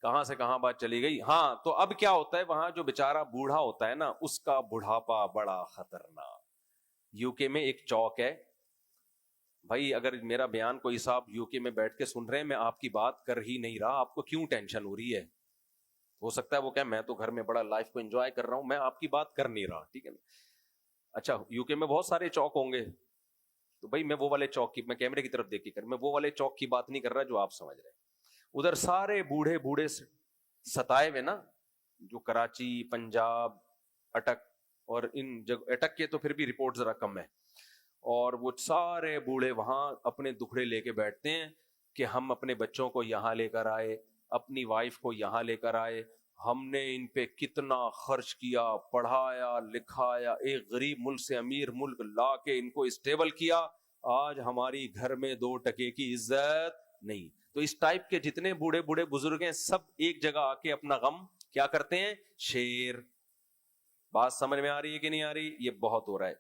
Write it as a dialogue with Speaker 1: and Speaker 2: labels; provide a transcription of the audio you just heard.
Speaker 1: کہاں سے کہاں بات چلی گئی. ہاں تو اب کیا ہوتا ہے, وہاں جو بیچارہ بوڑھا ہوتا ہے نا, اس کا بڑھاپا بڑا خطرناک. یو کے میں ایک چوک ہے بھائی, اگر میرا بیان کوئی صاحب یو کے میں بیٹھ کے سن رہے ہیں, میں آپ کی بات کر ہی نہیں رہا, آپ کو کیوں ٹینشن ہو رہی ہے؟ ہو سکتا ہے وہ کہ میں تو گھر میں بڑا لائف کو انجوائے کر رہا ہوں, میں آپ کی بات کر نہیں رہا, ٹھیک ہے نا. اچھا یو کے میں بہت سارے چوک ہوں گے, تو بھائی میں وہ والے چوک کی, میں کیمرے کی طرف دیکھ کے میں وہ والے چوک کی بات نہیں کر رہا جو آپ سمجھ رہے ہیں. ادھر سارے بوڑھے بوڑھے ستائے ہوئے نا, جو کراچی, پنجاب, اٹک, اور ان جگہ اٹک کے تو پھر بھی رپورٹ ذرا کم ہے, اور وہ سارے بوڑھے وہاں اپنے دکھڑے لے کے بیٹھتے ہیں کہ ہم اپنے بچوں کو یہاں لے کر آئے, اپنی وائف کو یہاں لے کر آئے, ہم نے ان پہ کتنا خرچ کیا, پڑھایا لکھایا, ایک غریب ملک سے امیر ملک لا کے ان کو اسٹیبل کیا, آج ہماری گھر میں 2 ٹکے کی عزت نہیں. تو اس ٹائپ کے جتنے بوڑھے بوڑھے بزرگ ہیں, سب ایک جگہ آ کے اپنا غم کیا کرتے ہیں, شیئر. بات سمجھ میں آ رہی ہے کہ نہیں آ رہی؟ یہ بہت ہو رہا ہے.